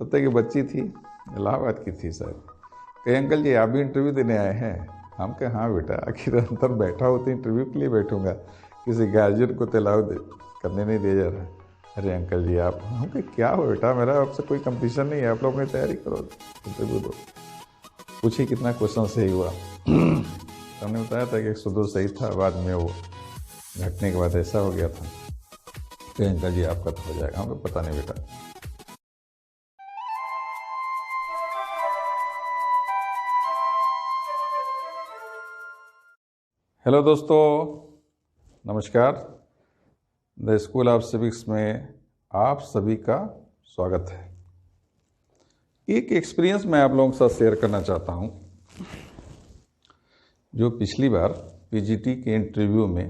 तब तक ये बच्ची थी, इलाहाबाद की थी सर। कहे अंकल जी आप भी इंटरव्यू देने आए हैं? हम कहे हाँ बेटा, आखिर अंदर बैठा हो तो इंटरव्यू के लिए बैठूंगा, किसी गार्जियन को करने नहीं दिया जा रहा। अरे अंकल जी आप, हम कहे क्या हो बेटा, मेरा आपसे कोई कंपटीशन नहीं है, आप लोग अपनी तैयारी करो, इंटरव्यू दो। पूछिए कितना क्वेश्चन सही हुआ। हमने बताया था कि 102 सही था, बाद में वो घटने के बाद ऐसा हो गया था। तो अंकल जी आपका तो हो जाएगा। हमें पता नहीं बेटा। हेलो दोस्तों, नमस्कार। द स्कूल ऑफ सिविक्स में आप सभी का स्वागत है। एक एक्सपीरियंस मैं आप लोगों के साथ शेयर करना चाहता हूं। जो पिछली बार पीजीटी के इंटरव्यू में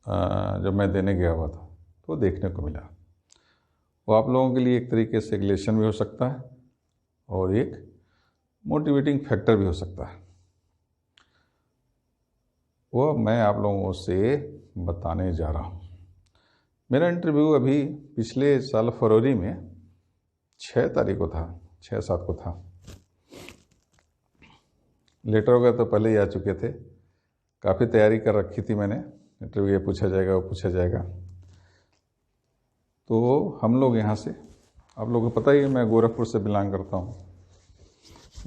जब मैं देने गया हुआ था तो देखने को मिला, वो आप लोगों के लिए एक तरीके से एक लेसन भी हो सकता है और एक मोटिवेटिंग फैक्टर भी हो सकता है। वो मैं आप लोगों से बताने जा रहा हूँ। मेरा इंटरव्यू अभी पिछले साल फरवरी में 6 तारीख को था, 6-7 को था। लेटर वगैरह तो पहले ही आ चुके थे, काफ़ी तैयारी कर रखी थी मैंने। इंटरव्यू ये पूछा जाएगा, वो पूछा जाएगा। तो हम लोग यहाँ से, आप लोगों को पता ही है मैं गोरखपुर से बिलोंग करता हूँ।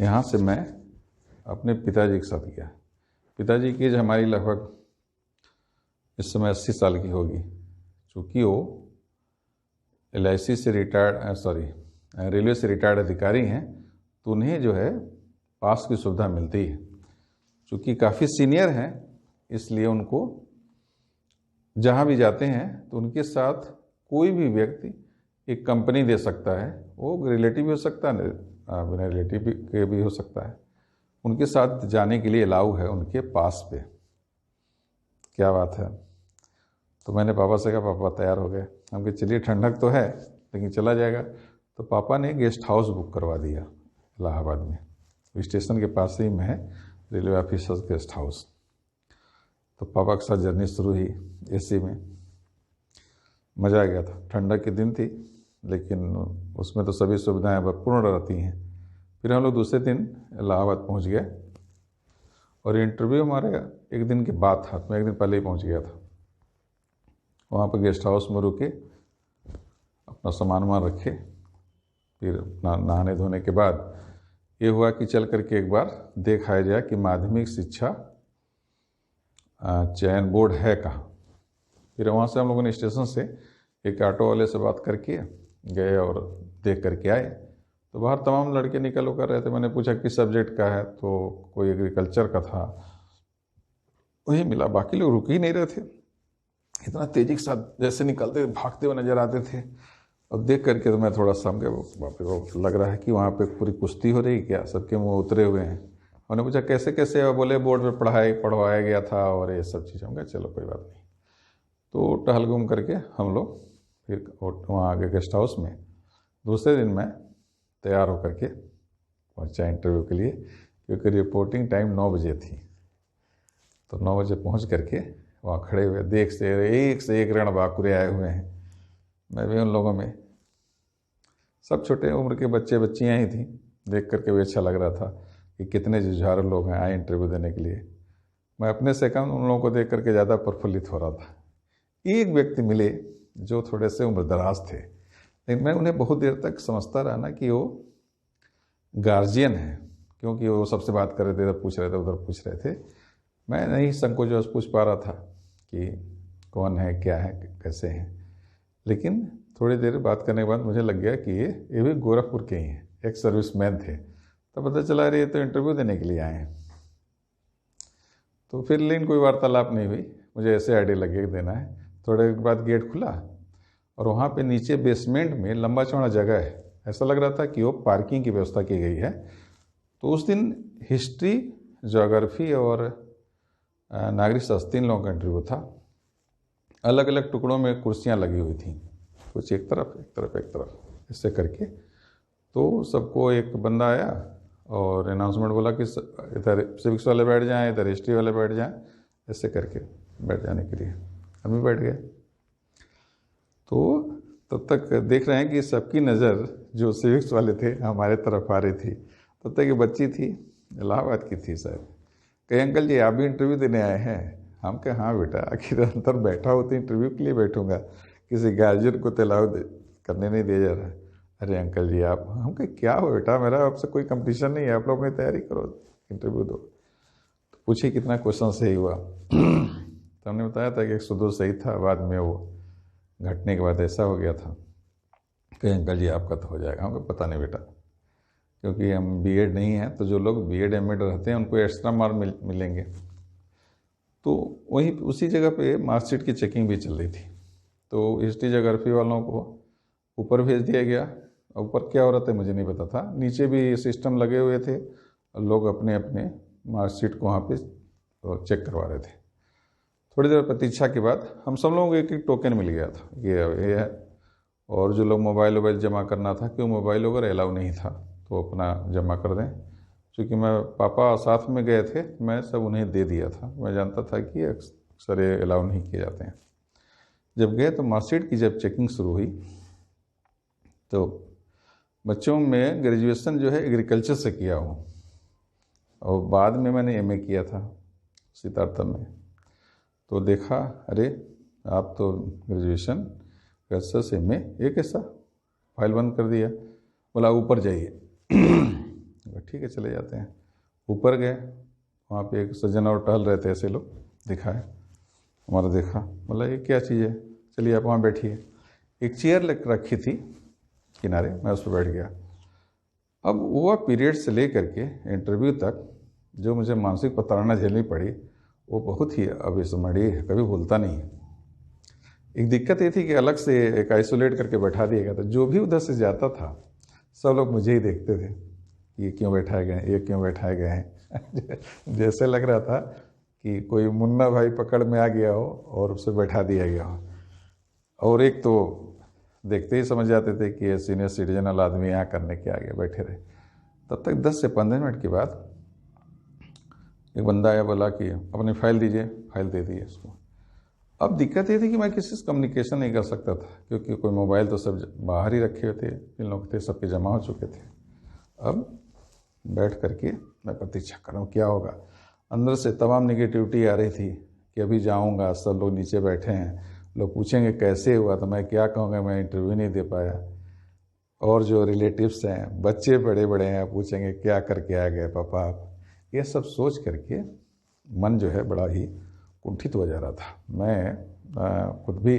यहाँ से मैं अपने पिताजी के साथ गया। पिताजी की एज हमारी लगभग इस समय 80 साल की होगी। चूँकि वो LIC से रेलवे से रिटायर्ड अधिकारी हैं, तो उन्हें जो है पास की सुविधा मिलती है। चूँकि काफ़ी सीनियर हैं, इसलिए उनको जहाँ भी जाते हैं तो उनके साथ कोई भी व्यक्ति एक कंपनी दे सकता है। वो रिलेटिव भी हो सकता है, बिना रिलेटिव के भी हो सकता है। उनके साथ जाने के लिए अलाउ है उनके पास पे। क्या बात है। तो मैंने पापा से कहा, पापा तैयार हो गए। हम कहे चलिए, ठंडक तो है लेकिन चला जाएगा। तो पापा ने गेस्ट हाउस बुक करवा दिया इलाहाबाद में, स्टेशन के पास ही में है रेलवे ऑफिसर्स गेस्ट हाउस। तो पापा के साथ जर्नी शुरू हुई AC में। मज़ा आ गया था। ठंडक के दिन थी लेकिन उसमें तो सभी सुविधाएं पूर्ण रहती हैं। फिर हम लोग दूसरे दिन इलाहाबाद पहुंच गए और इंटरव्यू हमारे एक दिन के बाद था। मैं एक दिन पहले ही पहुंच गया था। वहाँ पर गेस्ट हाउस में रुके, अपना सामान वामान रखे। फिर नहाने धोने के बाद ये हुआ कि चल करके एक बार देख आया जाए कि माध्यमिक शिक्षा चयन बोर्ड है कहाँ। फिर वहाँ से हम लोगों ने स्टेशन से एक ऑटो वाले से बात करके गए और देख करके आए। तो बाहर तमाम लड़के निकल कर रहे थे। मैंने पूछा किस सब्जेक्ट का है, तो कोई एग्रीकल्चर का था, वही मिला। बाकी लोग रुक ही नहीं रहे थे, इतना तेजी के साथ जैसे निकलते भागते हुए नजर आते थे। और देख करके तो मैं थोड़ा समझ गया, बाप रे बाप, लग रहा है कि वहाँ पे पूरी कुश्ती हो रही क्या, सबके मुँह उतरे हुए हैं। उन्होंने पूछा कैसे कैसे, बोले बोर्ड पे पढ़वाया गया था और ये सब चीज़ें। होंगे चलो कोई बात नहीं। तो टहल घूम करके हम लोग फिर वहाँ आगे गेस्ट हाउस में दूसरे दिन मैं तैयार होकर के पहुँचा इंटरव्यू के लिए, क्योंकि रिपोर्टिंग टाइम 9 बजे थी। तो 9 बजे पहुँच करके वहाँ खड़े हुए, देख से एक रणबांकुरे आए हुए हैं। मैं भी उन लोगों में, सब छोटे उम्र के बच्चे बच्चियाँ ही थी। देख करके भी अच्छा लग रहा था कि कितने जुझारू लोग हैं आए इंटरव्यू देने के लिए। मैं अपने से कम उन लोगों को देख करके ज़्यादा प्रफुल्लित हो रहा था। एक व्यक्ति मिले जो थोड़े से उम्रदराज थे, लेकिन मैं उन्हें बहुत देर तक समझता रहा ना कि वो गार्जियन है, क्योंकि वो सबसे बात कर रहे थे, इधर पूछ रहे थे उधर पूछ रहे थे। मैं नहीं संकोच पूछ पा रहा था कि कौन है, क्या है, कैसे हैं। लेकिन थोड़ी देर बात करने के बाद मुझे लग गया कि ये भी गोरखपुर के ही हैं, एक सर्विसमैन थे। तो पता चला रही तो इंटरव्यू देने के लिए आए हैं। तो फिर लेकिन कोई वार्तालाप नहीं हुई, मुझे ऐसे आइडिया लगे देना है। थोड़े देर बाद गेट खुला और वहाँ पे नीचे बेसमेंट में लंबा चौड़ा जगह है, ऐसा लग रहा था कि वो पार्किंग की व्यवस्था की गई है। तो उस दिन हिस्ट्री, ज्योग्राफी और नागरिक शास्त्र 3 लोगों का इंटरव्यू था। अलग अलग टुकड़ों में कुर्सियाँ लगी हुई थी, कुछ एक तरफ ऐसे करके। तो सबको एक बंदा आया और अनाउंसमेंट बोला कि इधर सिविक्स वाले बैठ जाएं, इधर हिस्ट्री वाले बैठ जाएं, ऐसे करके बैठ जाने के लिए हम भी बैठ गए। तो तब तक देख रहे हैं कि सबकी नज़र जो सिविक्स वाले थे हमारे तरफ आ रही थी। तब तक ये बच्ची थी, इलाहाबाद की थी शायद, कहे अंकल जी आप भी इंटरव्यू देने आए हैं? हम कहे हाँ बेटा, आखिर अंदर बैठा हो तो इंटरव्यू के लिए बैठूंगा, किसी गार्जियन को तो अलाउ करने नहीं दिया जा रहा। अरे अंकल जी आप, हम कहे क्या हो बेटा, मेरा आपसे कोई कंपटीशन नहीं है, आप लोग अपनी तैयारी करो, इंटरव्यू दो। तो पूछिए कितना क्वेश्चन सही हुआ। तो हमने बताया था कि 102 सही था, बाद में वो घटने के बाद ऐसा हो गया था। कहे अंकल जी आपका तो हो जाएगा। हमको पता नहीं बेटा, क्योंकि हम बीएड नहीं हैं, तो जो लोग बीएड एमएड रहते हैं उनको एक्स्ट्रा मार्क मिलेंगे। तो वहीं उसी जगह पे मार्कशीट की चेकिंग भी चल रही थी। तो हिस्ट्री जोग्राफी वालों को ऊपर भेज दिया गया। ऊपर क्या हो रहा था मुझे नहीं पता था, नीचे भी सिस्टम लगे हुए थे, लोग अपने अपने मार्कशीट को वहाँ पे चेक करवा रहे थे। थोड़ी देर प्रतीक्षा के बाद हम सब लोगों को एक एक टोकन मिल गया था, ये है। और जो लोग मोबाइल वोबाइल जमा करना था, क्यों मोबाइल वगैरह अलाउ नहीं था, तो अपना जमा कर दें। चूँकि मैं पापा साथ में गए थे, मैं सब उन्हें दे दिया था, मैं जानता था कि अक्सर ये अलाउ नहीं किए जाते हैं। जब गए तो मार्कशीट की जब चेकिंग शुरू हुई तो बच्चों में ग्रेजुएशन जो है एग्रीकल्चर से किया हूँ, और बाद में मैंने एमए किया था सीतारतम में। तो देखा, अरे आप तो ग्रेजुएशन एग्रीकल्चर से एमए, ये कैसा, फाइल बंद कर दिया। बोला ऊपर जाइए। ठीक है चले जाते हैं। ऊपर गए, वहाँ पे एक सज्जन और टहल रहे थे ऐसे लोग, दिखाए, हमारा देखा, बोला ये क्या चीज़ है, चलिए आप वहाँ बैठिए। एक चेयर रखी थी किनारे, मैं उस पर बैठ गया। अब वह पीरियड से लेकर के इंटरव्यू तक जो मुझे मानसिक प्रताड़ना झेलनी पड़ी, वो बहुत ही अविस्मरणीय है, कभी भूलता नहीं है। एक दिक्कत ये थी कि अलग से एक आइसोलेट करके बैठा दिया गया था। जो भी उधर से जाता था सब लोग मुझे ही देखते थे, ये क्यों बैठाए गए, ये क्यों बैठाए गए हैं। जैसे लग रहा था कि कोई मुन्ना भाई पकड़ में आ गया हो और उसे बैठा दिया गया हो। और एक तो देखते ही समझ जाते थे कि ये सीनियर सिटीजन वाला आदमी यहाँ करने के आगे बैठे रहे। तब तक 10 से 15 मिनट के बाद एक बंदा आया, बोला कि अपनी फाइल दीजिए, फाइल दे दी उसको। अब दिक्कत ये थी कि मैं किसी से कम्युनिकेशन नहीं कर सकता था, क्योंकि कोई मोबाइल तो सब बाहर ही रखे हुए थे, जिन लोग थे सबके जमा हो चुके थे। अब बैठ करके मैं प्रतीक्षा कर रहा हूँ क्या होगा। अंदर से तमाम निगेटिविटी आ रही थी कि अभी जाऊँगा, सब लोग नीचे बैठे हैं, लोग पूछेंगे कैसे हुआ, तो मैं क्या कहूँगा, मैं इंटरव्यू नहीं दे पाया। और जो रिलेटिव्स हैं, बच्चे बड़े बड़े हैं, पूछेंगे क्या करके आ गए पापा आप। ये सब सोच करके मन जो है बड़ा ही कुंठित हो जा रहा था। मैं खुद भी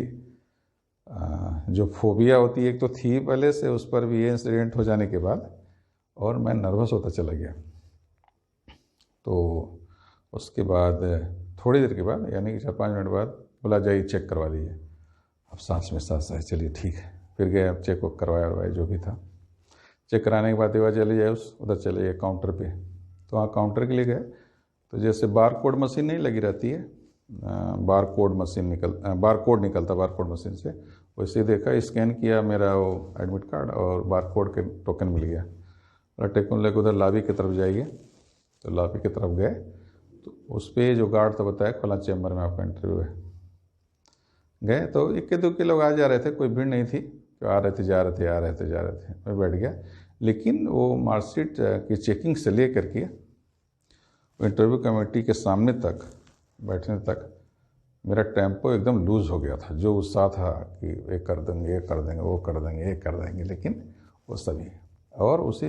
जो फोबिया होती है एक तो थी पहले से, उस पर भी ये इंसिडेंट हो जाने के बाद और मैं नर्वस होता चला गया। तो उसके बाद थोड़ी देर के बाद, यानी कि 4-5 मिनट बाद, बोला जाइए चेक करवा लीजिए। अब सांस में सांस आए, चलिए ठीक है। फिर गए, अब चेक वक करवाया जो भी था। चेक कराने के बाद चले जाए उधर चले गए काउंटर पे। तो वहाँ काउंटर के लिए गए, तो जैसे बार कोड मशीन नहीं लगी रहती है, बार कोड निकलता बार कोड मशीन से, वैसे देखा, स्कैन किया मेरा वो एडमिट कार्ड और बार कोड के टोकन मिल गया। टेकन लेकर उधर लॉबी की तरफ जाइए। तो लॉबी की तरफ गए तो उस पर जो गार्ड था बताया फला चैम्बर में आपका इंटरव्यू है। गए तो इक्के दुक्के लोग आ जा रहे थे, कोई भीड़ नहीं थी, तो आ रहे थे जा रहे थे, आ रहे थे जा रहे थे। मैं बैठ गया, लेकिन वो मार्कशीट की चेकिंग से ले करके इंटरव्यू कमेटी के सामने तक बैठने तक मेरा टेम्पो एकदम लूज़ हो गया था। जो उत्साह था कि ये कर देंगे, ये कर देंगे, वो कर देंगे, ये कर देंगे, लेकिन वो सभी, और उसी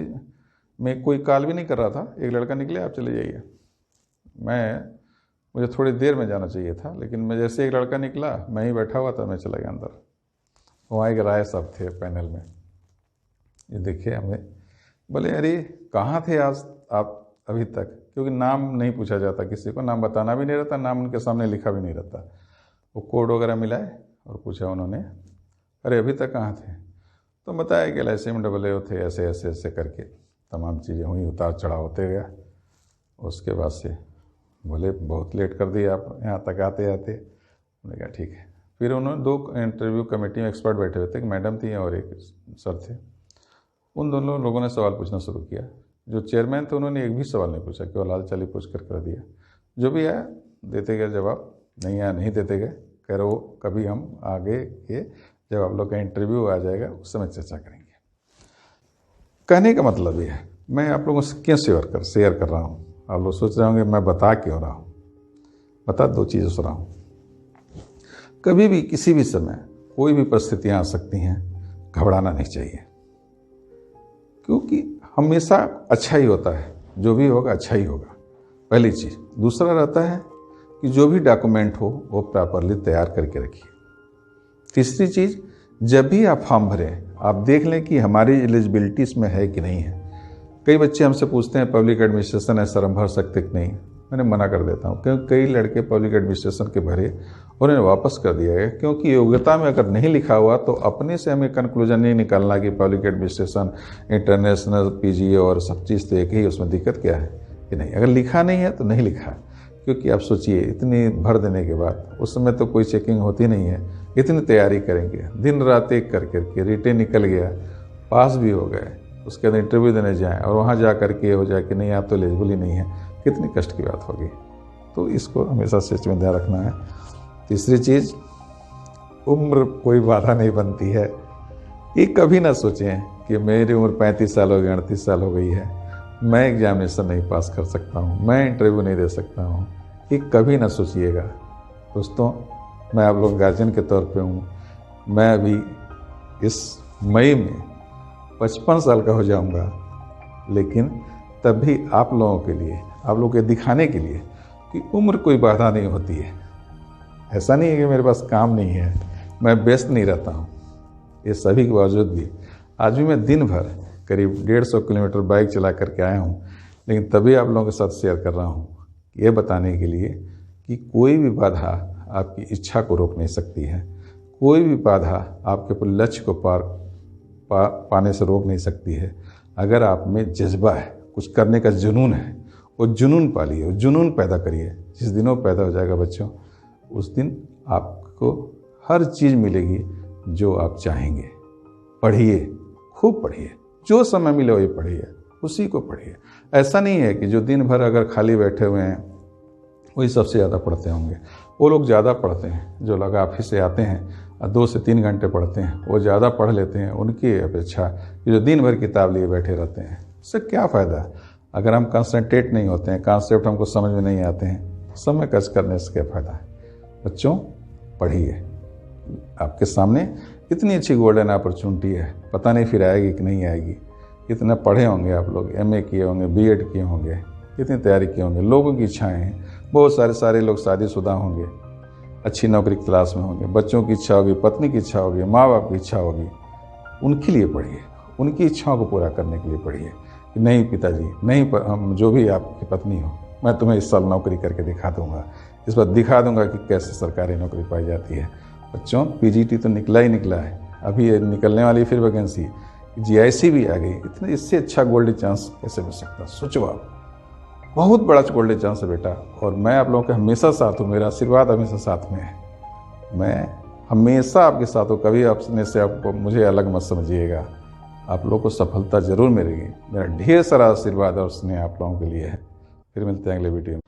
में कोई कॉल भी नहीं कर रहा था। एक लड़का निकले, आप चले जाइए। मुझे थोड़ी देर में जाना चाहिए था, लेकिन मैं जैसे एक लड़का निकला, मैं ही बैठा हुआ था, मैं चला गया अंदर। वहाँ एक राय साहब थे पैनल में, ये देखिए हमें, बोले अरे कहाँ थे आज आप अभी तक, क्योंकि नाम नहीं पूछा जाता, किसी को नाम बताना भी नहीं रहता, नाम उनके सामने लिखा भी नहीं रहता। वो कोड वगैरह मिलाए और पूछा उन्होंने, अरे अभी तक कहाँ थे। तो बताया कि LICMAA थे, ऐसे ऐसे ऐसे करके तमाम चीज़ें हुई, उतार चढ़ाव होते गया। उसके बाद से बोले बहुत लेट कर दिया आप यहाँ तक आते आते। मैंने कहा ठीक है। फिर उन्होंने 2 इंटरव्यू कमेटी में एक्सपर्ट बैठे हुए थे, एक मैडम थी और एक सर थे। उन दोनों लोगों ने सवाल पूछना शुरू किया। जो चेयरमैन थे उन्होंने एक भी सवाल नहीं पूछा, केवल हाल चाल ही पूछ कर दिया। जो भी आया देते गए जवाब, नहीं आया नहीं देते गए। कह रहे हो कभी हम आगे के जब आप लोग का इंटरव्यू आ जाएगा उस समय चर्चा करेंगे। कहने का मतलब ये है, मैं आप लोगों से क्यों शेयर कर रहा हूँ। आप लोग सोच रहे होंगे मैं बता क्यों रहा हूँ। बता दो चीज़ों से रहा हूँ। कभी भी किसी भी समय कोई भी परिस्थितियाँ आ सकती हैं, घबराना नहीं चाहिए, क्योंकि हमेशा अच्छा ही होता है, जो भी होगा अच्छा ही होगा, पहली चीज़। दूसरा रहता है कि जो भी डॉक्यूमेंट हो वो प्रॉपरली तैयार करके रखिए। तीसरी चीज़, जब भी आप फॉर्म भरें आप देख लें कि हमारी एलिजिबिलिटी इसमें है कि नहीं है। कई बच्चे हमसे पूछते हैं पब्लिक एडमिनिस्ट्रेशन है सर, हम भर सकते कि नहीं। मैंने मना कर देता हूँ, क्योंकि कई लड़के पब्लिक एडमिनिस्ट्रेशन के भरे और उन्हें वापस कर दिया गया, क्योंकि योग्यता में अगर नहीं लिखा हुआ तो अपने से हमें कंक्लूजन नहीं निकालना कि पब्लिक एडमिनिस्ट्रेशन इंटरनेशनल पीजी और सब चीज़ तो एक ही, उसमें दिक्कत क्या है कि नहीं। अगर लिखा नहीं है तो नहीं लिखा है, क्योंकि आप सोचिए इतनी भर देने के बाद उस समय तो कोई चेकिंग होती नहीं है, इतनी तैयारी करेंगे, दिन रात एक करके रिटेन निकल गया, पास भी हो गए, उसके बाद इंटरव्यू देने जाएं और वहाँ जा करके हो जाए कि नहीं आप तो एलिजिबल ही नहीं है, कितनी कष्ट की बात होगी। तो इसको हमेशा सोच में ध्यान रखना है। तीसरी चीज़, उम्र कोई बाधा नहीं बनती है। ये कभी ना सोचें कि मेरी उम्र 35 साल हो गई, 38 साल हो गई है, मैं एग्जामिनेशन नहीं पास कर सकता हूँ, मैं इंटरव्यू नहीं दे सकता हूँ। ये कभी ना सोचिएगा दोस्तों। मैं आप लोग गार्जियन के तौर पे हूँ, मैं अभी इस मई में 55 साल का हो जाऊँगा, लेकिन तब भी आप लोगों के लिए, आप लोगों के दिखाने के लिए कि उम्र कोई बाधा नहीं होती है। ऐसा नहीं है कि मेरे पास काम नहीं है, मैं व्यस्त नहीं रहता हूँ। ये सभी के बावजूद भी आज भी मैं दिन भर करीब 150 किलोमीटर बाइक चला करके आया हूँ, लेकिन तभी आप लोगों के साथ शेयर कर रहा हूँ, ये बताने के लिए कि कोई भी बाधा आपकी इच्छा को रोक नहीं सकती है, कोई भी बाधा आपके पर लक्ष्य को पाने से रोक नहीं सकती है। अगर आप में जज्बा है, कुछ करने का जुनून है, वो जुनून पालिए, वो जुनून पैदा करिए। जिस दिन वो पैदा हो जाएगा बच्चों, उस दिन आपको हर चीज़ मिलेगी जो आप चाहेंगे। पढ़िए, खूब पढ़िए, जो समय मिले वही पढ़िए, उसी को पढ़िए। ऐसा नहीं है कि जो दिन भर अगर खाली बैठे हुए हैं वही सबसे ज़्यादा पढ़ते होंगे। वो लोग ज़्यादा पढ़ते हैं, जो लोग ऑफिस से आते हैं 2 से 3 घंटे पढ़ते हैं, वो ज़्यादा पढ़ लेते हैं उनकी अपेक्षा जो दिन भर किताब लिए बैठे रहते हैं। इससे क्या फ़ायदा? अगर हम कंसंट्रेट नहीं होते हैं, कॉन्सेप्ट हमको समझ में नहीं आते हैं, समय खर्च करने से क्या फ़ायदा है। बच्चों पढ़िए, आपके सामने इतनी अच्छी गोल्डन अपॉर्चुनिटी है, पता नहीं फिर आएगी कि नहीं आएगी। इतना पढ़े होंगे आप लोग, MA किए होंगे, BEd किए होंगे, कितनी तैयारी किए होंगे। लोगों की इच्छाएं हैं, बहुत सारे लोग शादीशुदा होंगे, अच्छी नौकरी की तलाश में होंगे, बच्चों की इच्छा होगी, पत्नी की इच्छा होगी, माँ बाप की इच्छा होगी। उनके लिए पढ़िए, उनकी इच्छाओं को पूरा करने के लिए पढ़िए कि नहीं पिताजी, नहीं हम जो भी आपकी पत्नी हो, मैं तुम्हें इस साल नौकरी करके दिखा दूंगा, इस बार दिखा दूंगा कि कैसे सरकारी नौकरी पाई जाती है। बच्चों PGT तो निकला ही निकला है, अभी निकलने वाली फिर वैकेंसी, GIC भी आ गई। इतने इससे अच्छा गोल्डन चांस कैसे मिल सकता? सोचो आप, बहुत बड़ा गोल्डन चांस है बेटा। और मैं आप लोगों के हमेशा साथ हूँ, मेरा आशीर्वाद हमेशा साथ में है, मैं हमेशा आपके साथ हूँ। कभी अपने से आपको मुझे अलग मत समझिएगा, आप लोगों को सफलता जरूर मिलेगी। मेरा ढेर सारा आशीर्वाद और स्नेह आप लोगों के लिए है। फिर मिलते हैं अगले वीडियो में।